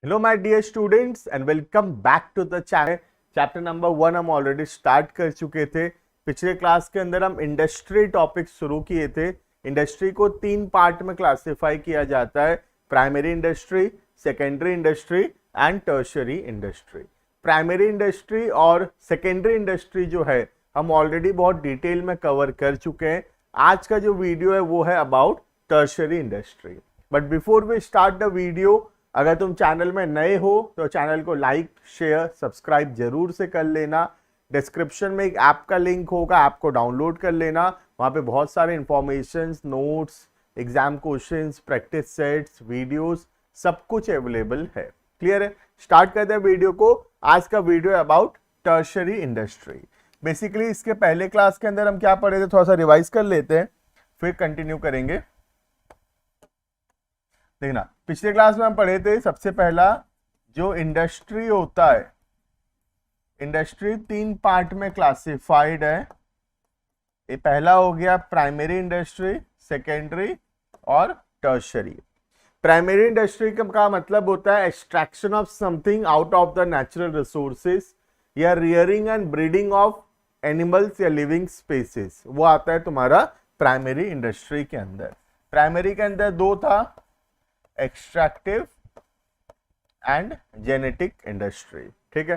Hello my dear students and welcome back to the channel. Chapter number 1 हम already start कर चुके थे। पिछले क्लास के अंदर हम इंडस्ट्री टॉपिक शुरू किए थे। इंडस्ट्री को 3 पार्ट में क्लासिफाई किया जाता है, primary industry, secondary industry and tertiary industry. Primary industry और सेकेंडरी इंडस्ट्री जो है हम ऑलरेडी बहुत डिटेल में कवर कर चुके हैं। आज का जो वीडियो है वो है about tertiary industry. But before we start the video, अगर तुम चैनल में नए हो तो चैनल को लाइक शेयर सब्सक्राइब जरूर से कर लेना। डिस्क्रिप्शन में एक ऐप का लिंक होगा, ऐप को डाउनलोड कर लेना। वहाँ पे बहुत सारे information, notes, exam questions, practice sets, videos सब कुछ अवेलेबल है। क्लियर है? स्टार्ट करते हैं वीडियो को। आज का वीडियो है अबाउट टर्शियरी इंडस्ट्री। बेसिकली इसके पहले क्लास के अंदर हम क्या पढ़े थे, थोड़ा सा रिवाइज कर लेते हैं फिर कंटिन्यू करेंगे। देखना, पिछले क्लास में हम पढ़े थे सबसे पहला जो इंडस्ट्री होता है, इंडस्ट्री 3 पार्ट में क्लासिफाइड है। ये पहला हो गया प्राइमरी इंडस्ट्री, सेकेंडरी और टर्शियरी। प्राइमरी इंडस्ट्री का मतलब होता है extraction of something out of the natural resources या rearing and breeding of animals या लिविंग स्पेसिस, वो आता है तुम्हारा प्राइमरी इंडस्ट्री के अंदर। प्राइमरी के अंदर 2 था, एक्सट्रैक्टिव एंड जेनेटिक इंडस्ट्री। ठीक है,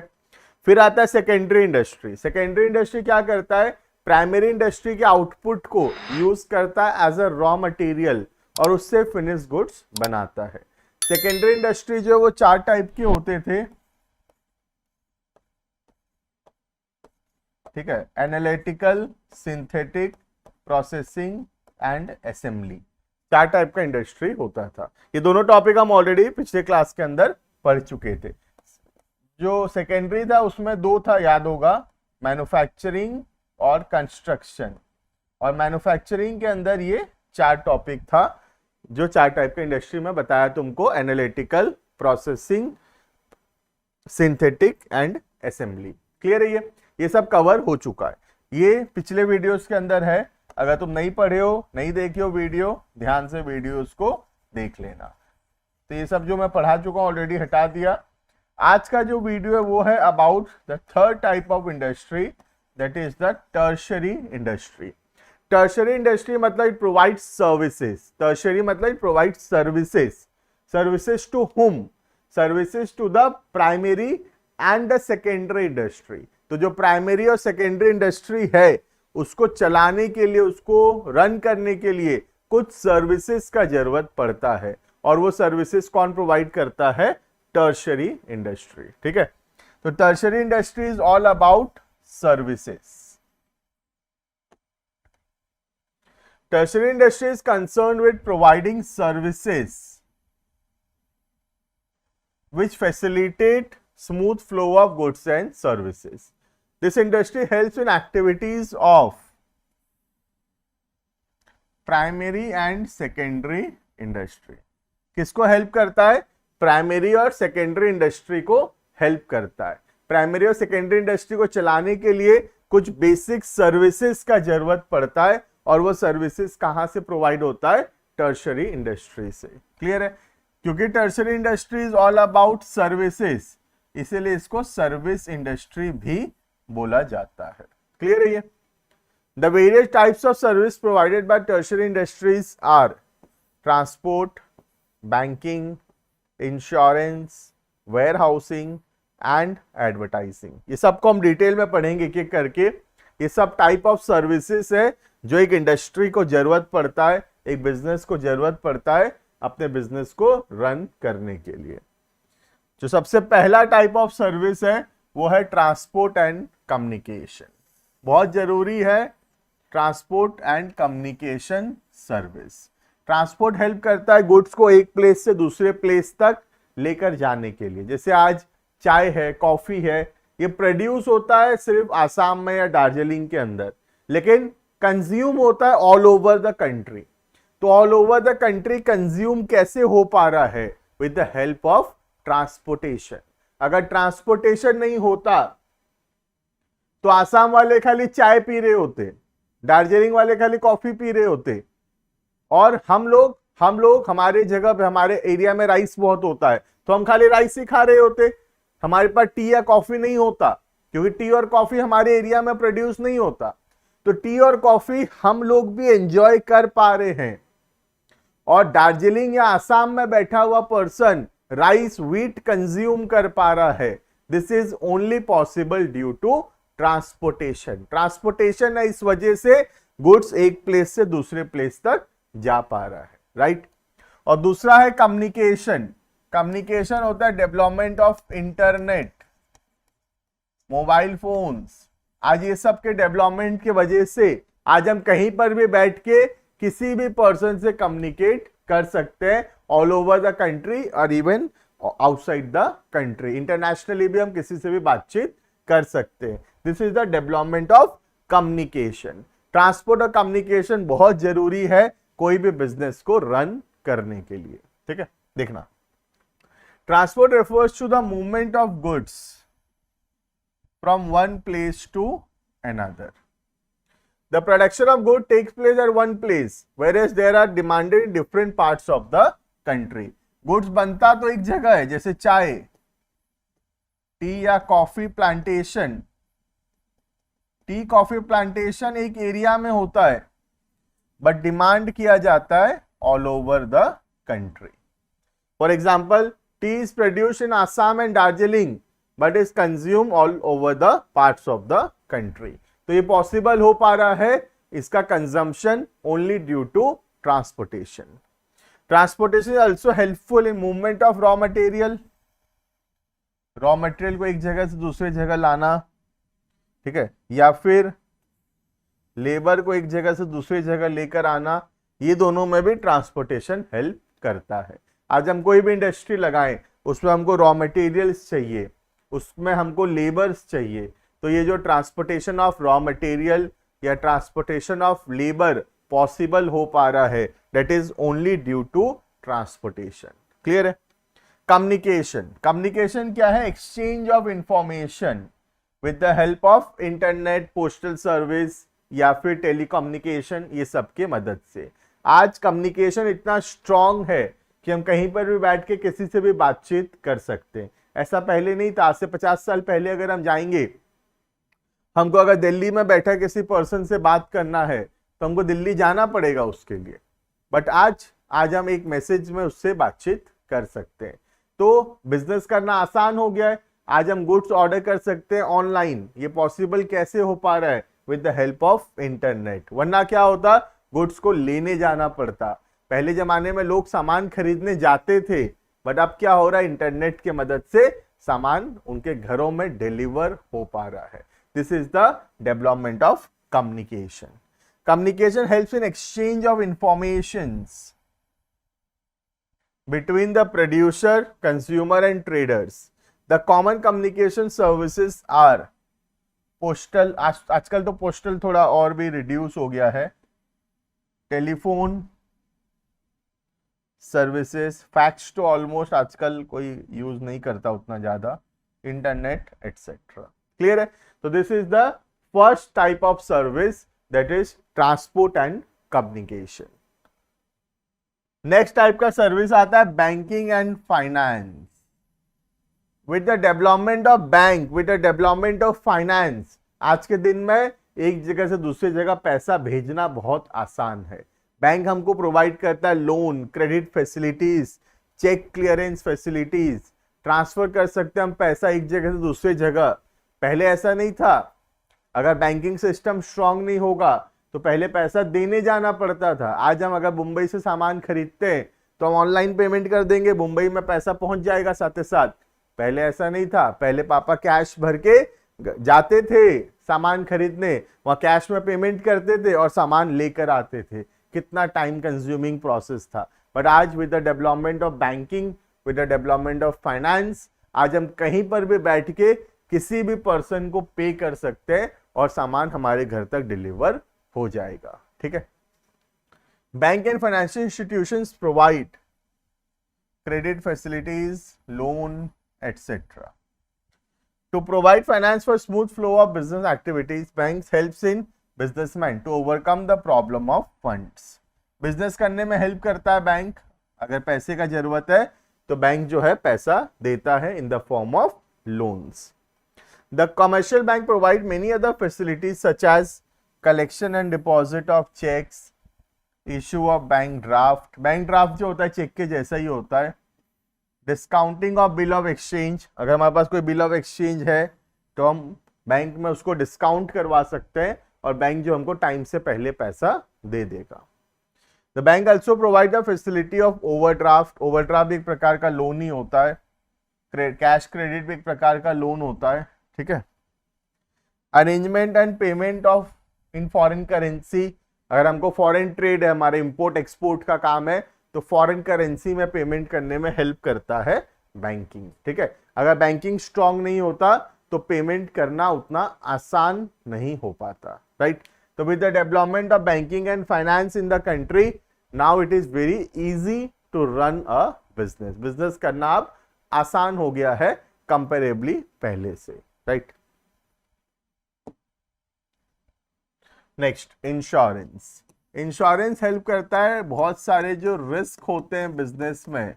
फिर आता है सेकेंडरी इंडस्ट्री। सेकेंडरी इंडस्ट्री क्या करता है, प्राइमरी इंडस्ट्री के आउटपुट को यूज करता है एज अ रॉ मटेरियल और उससे फिनिश गुड्स बनाता है। सेकेंडरी इंडस्ट्री जो है वो 4 टाइप के होते थे। ठीक है, analytical, synthetic, processing and assembly, 4 type का इंडस्ट्री होता था। ये दोनों टॉपिक हम ऑलरेडी पिछले क्लास के अंदर पढ़ चुके थे। जो सेकेंडरी था उसमें 2 था, याद होगा, मैन्युफैक्चरिंग और कंस्ट्रक्शन। और मैन्युफैक्चरिंग के अंदर ये 4 टॉपिक था जो 4 टाइप के इंडस्ट्री में बताया तुमको, analytical, processing, synthetic and assembly. Clear है? ये सब कवर हो चुका है, ये पिछले वीडियोस के अंदर है। अगर तुम नहीं पढ़े हो, नहीं देखे हो वीडियो, ध्यान से वीडियोस को देख लेना। तो ये सब जो मैं पढ़ा चुका हूं ऑलरेडी हटा दिया। आज का जो वीडियो है वो है about the third type of industry, that is the tertiary industry. Tertiary industry मतलब इट प्रोवाइड्स सर्विसेज। टर्शियरी मतलब it provides services. Services to whom? Services to the primary and the secondary industry. तो जो primary और secondary industry है उसको चलाने के लिए, उसको रन करने के लिए कुछ सर्विसेज का जरूरत पड़ता है, और वो सर्विसेज कौन प्रोवाइड करता है? Tertiary industry. ठीक है, तो tertiary industry is all about services. Tertiary industry is concerned with providing services which facilitate smooth flow of goods and services. This industry helps in activities of primary and secondary industry. किसको help करता है? Primary और secondary industry को help करता है। Primary और secondary industry को चलाने के लिए कुछ बेसिक सर्विसेज का जरूरत पड़ता है, और वो सर्विसेज कहां से प्रोवाइड होता है? टर्शियरी इंडस्ट्री से। क्लियर है? क्योंकि tertiary industry is all about services, इसीलिए इसको सर्विस इंडस्ट्री भी बोला जाता है। क्लियर है? ये the various types of service provided by tertiary industries are transport, banking, insurance, warehousing and advertising. ये सबको हम डिटेल में पढ़ेंगे एक एक करके। ये सब टाइप ऑफ सर्विसेज है जो एक इंडस्ट्री को जरूरत पड़ता है, एक बिजनेस को जरूरत पड़ता है अपने बिजनेस को रन करने के लिए। जो सबसे पहला टाइप ऑफ सर्विस है वो है ट्रांसपोर्ट एंड कम्युनिकेशन। बहुत जरूरी है transport and communication service. Transport help करता है गुड्स को एक प्लेस से दूसरे प्लेस तक लेकर जाने के लिए। जैसे आज चाय है, कॉफी है, ये प्रोड्यूस होता है सिर्फ आसाम में या दार्जिलिंग के अंदर, लेकिन कंज्यूम होता है ऑल ओवर द कंट्री। तो all over the country consume कैसे हो पा रहा है? With the help of transportation. अगर ट्रांसपोर्टेशन नहीं होता तो आसाम वाले खाली चाय पी रहे होते, दार्जिलिंग वाले खाली कॉफी पी रहे होते, और हम लोग हमारे जगह पे, हमारे एरिया में राइस बहुत होता है, तो हम खाली राइस ही खा रहे होते, हमारे पास टी या कॉफी नहीं होता, क्योंकि टी और कॉफी हमारे एरिया में प्रोड्यूस नहीं होता। तो टी और कॉफी हम लोग भी एंजॉय कर पा रहे हैं, और दार्जिलिंग या आसाम में बैठा हुआ पर्सन राइस व्हीट कंज्यूम कर पा रहा है। This is only possible due to transportation. Transportation है, इस वजह से गुड्स एक प्लेस से दूसरे प्लेस तक जा पा रहा है, राइट। और दूसरा है कम्युनिकेशन। कम्युनिकेशन होता है development of internet, mobile phones. आज ये सब के डेवलपमेंट की वजह से आज हम कहीं पर भी बैठ के किसी भी पर्सन से कम्युनिकेट कर सकते हैं, ऑल ओवर द कंट्री और even outside the country. Internationally भी हम किसी से भी बातचीत कर सकते हैं। This is the development of communication. Transport और कम्युनिकेशन बहुत जरूरी है कोई भी बिजनेस को रन करने के लिए, ठीक है। देखना, transport refers to the movement of goods from one place to another. The production of good takes place at one place, whereas there are demanded in different parts of the country. Goods बनता तो एक जगह है, जैसे चाय, tea या coffee plantation. Tea coffee plantation एक area में होता है, बट डिमांड किया जाता है all over the country. For example, tea is produced in Assam and Darjeeling, but is consume all over the parts of the country. तो ये पॉसिबल हो पा रहा है, इसका consumption only due to transportation. Transportation is also helpful in movement of raw material. Raw material को एक जगह से दूसरी जगह लाना, ठीक है, या फिर लेबर को एक जगह से दूसरी जगह लेकर आना, ये दोनों में भी ट्रांसपोर्टेशन हेल्प करता है। आज हम कोई भी इंडस्ट्री लगाएं, उसमें हमको रॉ मटेरियल्स चाहिए, उसमें हमको लेबर्स चाहिए। तो ये जो ट्रांसपोर्टेशन ऑफ रॉ मटेरियल या ट्रांसपोर्टेशन ऑफ लेबर पॉसिबल हो पा रहा है, that is only due to transportation. Clear है। कम्युनिकेशन। कम्युनिकेशन क्या है? Exchange of information with the help of internet, postal service या फिर टेलीकम्युनिकेशन, ये सब के मदद से। आज कम्युनिकेशन इतना स्ट्रांग है कि हम कहीं पर भी बैठ के किसी से भी बातचीत कर सकते हैं। ऐसा पहले नहीं था। आज से 50 साल पहले अगर हम जाएंगे, हमको अगर दिल्ली में बैठा किसी पर्सन से बात करना है तो हमको दिल्ली जाना पड़ेगा उसके लिए, बट आज हम एक मैसेज में उससे बातचीत कर सकते हैं। तो बिजनेस करना आसान हो गया है। आज हम गुड्स ऑर्डर कर सकते हैं ऑनलाइन। ये पॉसिबल कैसे हो पा रहा है? With the help of internet. वरना क्या होता, गुड्स को लेने जाना पड़ता। पहले जमाने में लोग सामान खरीदने जाते थे, बट अब क्या हो रहा है, इंटरनेट की मदद से सामान उनके घरों में डिलीवर हो पा रहा है। This is the development of communication. Communication helps in exchange of informations between the producer, consumer and traders. The common communication services are postal, आजकल तो पोस्टल थोड़ा और भी रिड्यूस हो गया है, टेलीफोन सर्विसेज, फैक्स तो ऑलमोस्ट आजकल कोई यूज नहीं करता उतना ज्यादा, इंटरनेट एटसेट्रा। क्लियर है। So this is the first type of service, that is transport and communication. Next type का सर्विस आता है banking and finance. With the development of bank, with the development of finance, आज के दिन में एक जगह से दूसरी जगह पैसा भेजना बहुत आसान है। बैंक हमको प्रोवाइड करता है loan, credit facilities, cheque clearance facilities, transfer कर सकते हैं हम पैसा एक जगह से दूसरी जगह। पहले ऐसा नहीं था। अगर बैंकिंग सिस्टम स्ट्रांग नहीं होगा तो पहले पैसा देने जाना पड़ता था। आज हम अगर मुंबई से सामान खरीदते हैं तो हम ऑनलाइन पेमेंट कर देंगे, मुंबई में पैसा पहुंच जाएगा साथ साथ। पहले ऐसा नहीं था। पहले पापा कैश भर के जाते थे सामान खरीदने, वहां कैश में पेमेंट करते थे और सामान लेकर आते थे। कितना टाइम कंज्यूमिंग प्रोसेस था। बट आज with the development of banking, with the development of finance, आज हम कहीं पर भी बैठ के किसी भी पर्सन को पे कर सकते हैं और सामान हमारे घर तक डिलीवर हो जाएगा। ठीक है। Bank and financial institutions provide credit facilities, loan etc. To provide finance for smooth flow of business activities, banks helps in businessmen to overcome the problem of funds. Business करने में हेल्प करता है bank. अगर पैसे का जरूरत है तो बैंक जो है पैसा देता है in the form of loans. The commercial bank provide many other facilities such as collection and deposit of cheques, issue of bank draft. Bank draft जो होता है चेक के जैसा ही होता है। Discounting of bill of exchange, अगर हमारे पास कोई बिल ऑफ एक्सचेंज है तो हम बैंक में उसको डिस्काउंट करवा सकते हैं और बैंक जो हमको टाइम से पहले पैसा दे देगा। The bank also provide the facility of overdraft. Overdraft एक प्रकार का लोन ही होता है। कैश क्रेडिट भी एक प्रकार का लोन होता है, ठीक है। Arrangement and payment of in foreign currency, अगर हमको फॉरेन ट्रेड है, हमारे इंपोर्ट एक्सपोर्ट का काम है, तो फॉरेन करेंसी में पेमेंट करने में हेल्प करता है बैंकिंग, ठीक है। अगर बैंकिंग स्ट्रांग नहीं होता तो पेमेंट करना उतना आसान नहीं हो पाता, राइट। तो with the development of banking and finance in the country, now it is very easy to run a business. Business करना अब आसान हो गया है कंपेरेबली पहले से, right. Next, insurance. Insurance help करता है बहुत सारे जो रिस्क होते हैं बिजनेस में,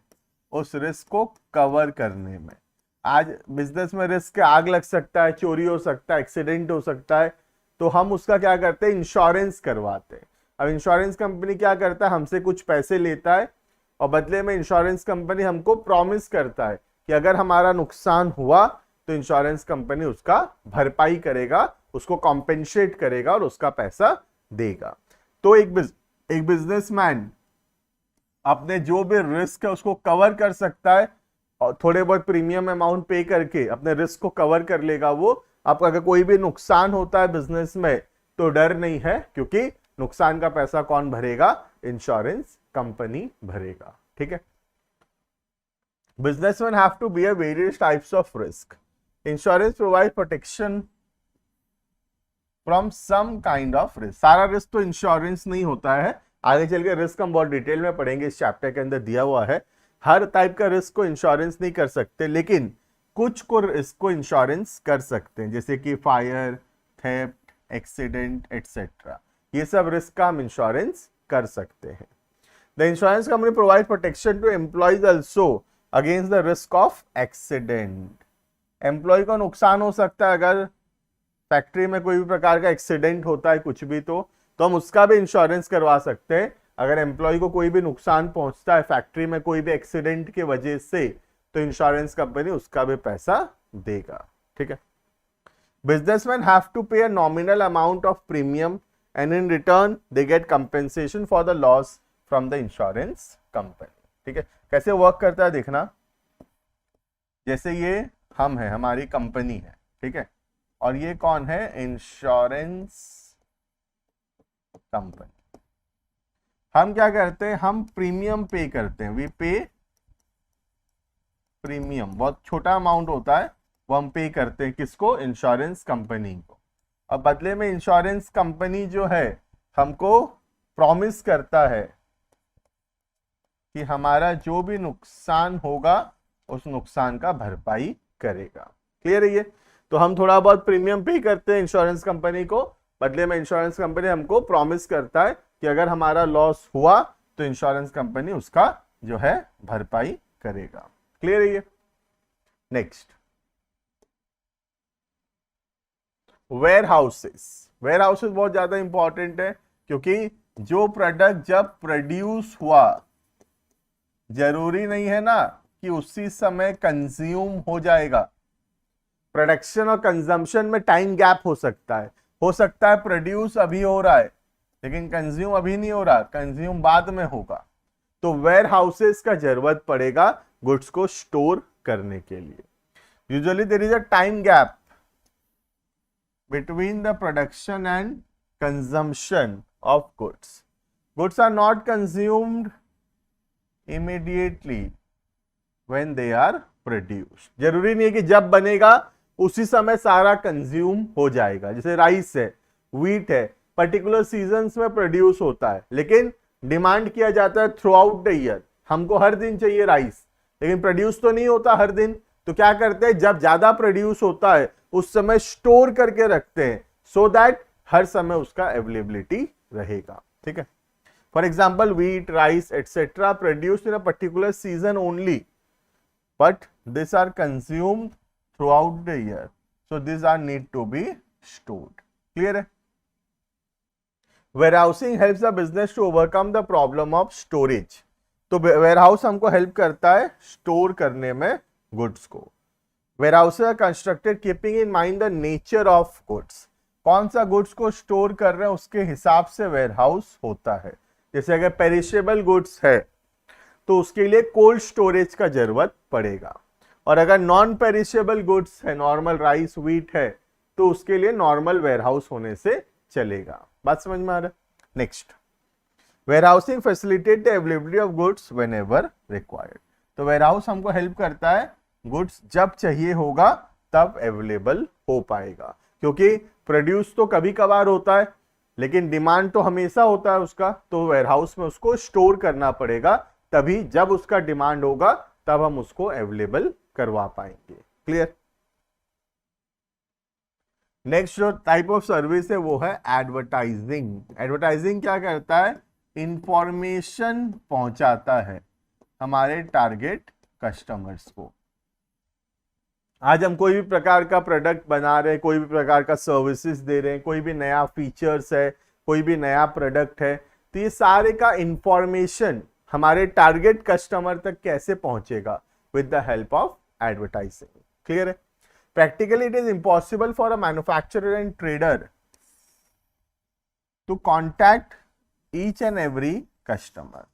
उस रिस्क को कवर करने में। आज बिजनेस में रिस्क, आग लग सकता है, चोरी हो सकता है, एक्सीडेंट हो सकता है, तो हम उसका क्या करते हैं, इंश्योरेंस करवाते हैं। अब इंश्योरेंस कंपनी क्या करता है, हमसे कुछ पैसे लेता है और बदले में इंश्योरेंस कंपनी हमको प्रॉमिस करता है कि अगर हमारा नुकसान हुआ तो इंश्योरेंस कंपनी उसका भरपाई करेगा, उसको कॉम्पेंसेट करेगा और उसका पैसा देगा। तो एक बिजनेसमैन अपने जो भी रिस्क है उसको कवर कर सकता है और थोड़े बहुत प्रीमियम अमाउंट पे करके अपने रिस्क को कवर कर लेगा वो। अब अगर कोई भी नुकसान होता है बिजनेस में तो डर नहीं है, क्योंकि नुकसान का पैसा कौन भरेगा, इंश्योरेंस कंपनी भरेगा, ठीक है। Businessmen have to bear various types of risk. Insurance provides protection from some kind of risk. सारा रिस्क तो इंश्योरेंस नहीं होता है, आगे चल के रिस्क हम बहुत डिटेल में पढ़ेंगे, इस चैप्टर के अंदर दिया हुआ है। हर टाइप का रिस्क को इंश्योरेंस नहीं कर सकते, लेकिन कुछ को रिस्क को इंश्योरेंस कर सकते हैं, जैसे कि फायर, थेफ्ट, एक्सीडेंट एटसेट्रा। ये सब रिस्क का हम इंश्योरेंस कर सकते हैं। The insurance company provide protection to employees also against the risk of accident. Employee को नुकसान हो सकता है, अगर फैक्ट्री में कोई भी प्रकार का एक्सीडेंट होता है कुछ भी, तो हम उसका भी इंश्योरेंस करवा सकते हैं। अगर एम्प्लॉय को कोई भी नुकसान पहुंचता है फैक्ट्री में कोई भी एक्सीडेंट की वजह से, तो इंश्योरेंस कंपनी उसका भी पैसा देगा, ठीक है। बिजनेसमैन हैव टू पे a nominal amount of premium and in return they get compensation for the loss from the insurance company, ठीक है। कैसे वर्क करता है देखना, जैसे ये हम है, हमारी कंपनी है, ठीक है, और ये कौन है, इंश्योरेंस कंपनी। हम क्या करते हैं, हम प्रीमियम पे करते हैं, वी पे प्रीमियम, बहुत छोटा अमाउंट होता है, वो हम पे करते हैं किसको, इंश्योरेंस कंपनी को। और बदले में इंश्योरेंस कंपनी जो है हमको प्रॉमिस करता है कि हमारा जो भी नुकसान होगा उस नुकसान का भरपाई करेगा। क्लियर है ये? तो हम थोड़ा बहुत प्रीमियम पे करते हैं इंश्योरेंस कंपनी को, बदले में इंश्योरेंस कंपनी हमको प्रॉमिस करता है कि अगर हमारा लॉस हुआ तो इंश्योरेंस कंपनी उसका जो है भरपाई करेगा। क्लियर है ये? Next, warehouses. Warehouses बहुत ज्यादा इंपॉर्टेंट है, क्योंकि जो प्रोडक्ट जब प्रोड्यूस हुआ, जरूरी नहीं है ना कि उसी समय कंज्यूम हो जाएगा। प्रोडक्शन और कंजम्पशन में टाइम गैप हो सकता है प्रोड्यूस अभी हो रहा है लेकिन कंज्यूम अभी नहीं हो रहा, कंज्यूम बाद में होगा। तो वेयर हाउसेस का जरूरत पड़ेगा गुड्स को स्टोर करने के लिए। Usually there is a time gap between the production and consumption of goods. Goods are not consumed immediately when they are produced। जरूरी नहीं है कि जब बनेगा उसी समय सारा कंज्यूम हो जाएगा। जैसे राइस है, व्हीट है, पर्टिकुलर सीजन्स में प्रोड्यूस होता है, लेकिन डिमांड किया जाता है थ्रू आउट द ईयर। हमको हर दिन चाहिए राइस, लेकिन प्रोड्यूस तो नहीं होता हर दिन, तो क्या करते हैं, जब ज्यादा प्रोड्यूस होता है उस समय स्टोर करके रखते हैं, सो दैट हर समय उसका अवेलेबिलिटी रहेगा, ठीक है। For example, wheat, rice, etc. produced in a particular season only. but these are consumed throughout the year, so these are need to be stored. Clear है? Warehousing helps the business to overcome the problem of storage. तो warehouse हमको help करता है store करने में goods को. Warehouses are constructed keeping in mind the nature of goods. कौन सा गुड्स को स्टोर कर रहे हैं उसके हिसाब से वेयरहाउस होता है. जैसे अगर पेरिशेबल गुड्स है तो उसके लिए कोल्ड स्टोरेज का जरूरत पड़ेगा, और अगर नॉन पेरिशेबल गुड्स है, नॉर्मल राइस व्हीट है, तो उसके लिए नॉर्मल वेयरहाउस होने से चलेगा. बात समझ में आ रहा है? Next, warehousing facilitate the availability of goods whenever required. तो वेयरहाउस हमको हेल्प करता है गुड्स जब चाहिए होगा तब अवेलेबल हो पाएगा, क्योंकि प्रोड्यूस तो कभी कभार होता है लेकिन डिमांड तो हमेशा होता है उसका, तो वेयरहाउस में उसको स्टोर करना पड़ेगा, तभी जब उसका डिमांड होगा तब हम उसको अवेलेबल करवा पाएंगे. क्लियर? नेक्स्ट जो टाइप ऑफ सर्विस है वो है एडवर्टाइजिंग. एडवर्टाइजिंग क्या करता है? इंफॉर्मेशन पहुंचाता है हमारे टारगेट कस्टमर्स को. आज हम कोई भी प्रकार का प्रोडक्ट बना रहे हैं, कोई भी प्रकार का सर्विसेज दे रहे हैं, कोई भी नया फीचर्स है, कोई भी नया प्रोडक्ट है, तो ये सारे का इंफॉर्मेशन हमारे टारगेट कस्टमर तक कैसे पहुंचेगा? With the help of advertising. Clear है? Practically it is impossible for a manufacturer and trader to contact each and every customer.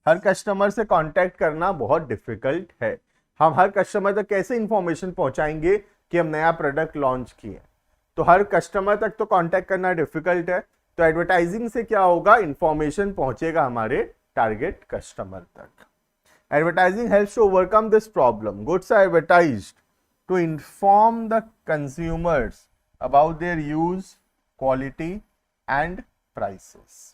हर कस्टमर से कॉन्टैक्ट करना बहुत डिफिकल्ट है. हम हर कस्टमर तक कैसे इंफॉर्मेशन पहुंचाएंगे कि हम नया प्रोडक्ट लॉन्च किए? तो हर कस्टमर तक तो कांटेक्ट करना डिफिकल्ट है. तो एडवर्टाइजिंग से क्या होगा? इंफॉर्मेशन पहुंचेगा हमारे टारगेट कस्टमर तक. Advertising helps to overcome this problem. Goods are advertised to inform the consumers about their use, quality and prices.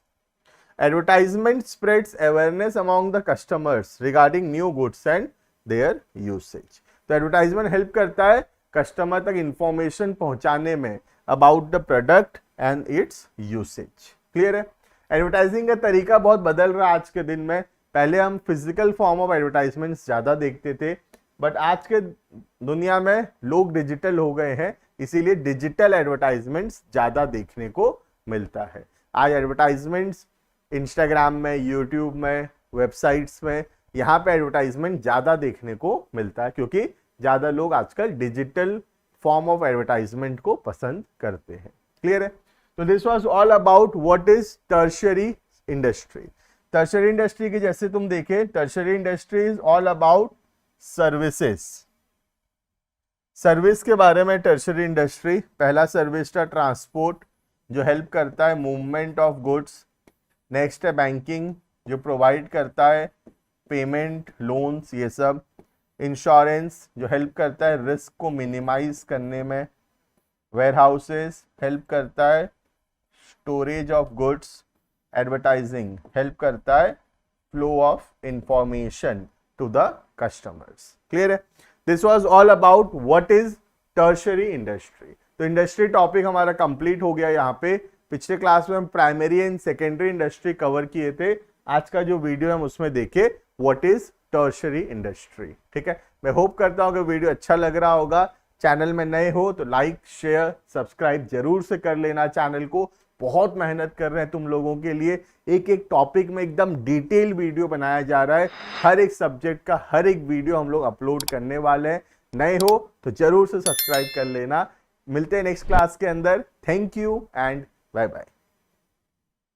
Advertisement spreads awareness among the customers regarding new goods and their usage. तो advertisement help करता है customer तक information पहुंचाने में about the product and it's usage. Clear है? Advertising का तरीका बहुत बदल रहा है आज के दिन में. पहले हम फिजिकल फॉर्म ऑफ एडवर्टाइजमेंट्स ज़्यादा देखते थे, बट आज के दुनिया में लोग डिजिटल हो गए हैं, इसीलिए डिजिटल एडवर्टाइजमेंट्स ज़्यादा देखने को मिलता है. आज एडवर्टाइजमेंट्स इंस्टाग्राम में, यूट्यूब में, वेबसाइट्स में, यहाँ पे एडवर्टाइजमेंट ज़्यादा देखने को मिलता है, क्योंकि ज़्यादा लोग आजकल डिजिटल फॉर्म ऑफ एडवर्टाइजमेंट को पसंद करते हैं. क्लियर है? तो this was all about what is tertiary industry. Tertiary industry की जैसे तुम देखे, tertiary industry is all about services. Service के बारे में टर्शियरी इंडस्ट्री, पहला सर्विस था ट्रांसपोर्ट जो हेल्प करता है मूवमेंट ऑफ गुड्स. नेक्स्ट है बैंकिंग जो प्रोवाइड करता है पेमेंट, लोन्स, ये सब. इंश्योरेंस जो हेल्प करता है रिस्क को मिनिमाइज करने में. वेयरहाउसेस हेल्प करता है storage of goods. Advertising help करता है flow of information to the customers. Clear है? This was all about what is tertiary industry. तो इंडस्ट्री टॉपिक हमारा कंप्लीट हो गया. यहाँ पे पिछले क्लास में हम primary and secondary industry cover किए थे. आज का जो वीडियो हम उसमें देखे व्हाट इज टर्शियरी इंडस्ट्री. ठीक है? मैं होप करता हूँ कि वीडियो अच्छा लग रहा होगा. चैनल में नए हो तो लाइक, शेयर, सब्सक्राइब जरूर से कर लेना चैनल को. बहुत मेहनत कर रहे हैं तुम लोगों के लिए. एक एक टॉपिक में एकदम डिटेल वीडियो बनाया जा रहा है. हर एक सब्जेक्ट का हर एक वीडियो हम लोग अपलोड करने वाले हैं. नए हो तो जरूर से सब्सक्राइब कर लेना. मिलते हैं नेक्स्ट क्लास के अंदर. Thank you and bye bye.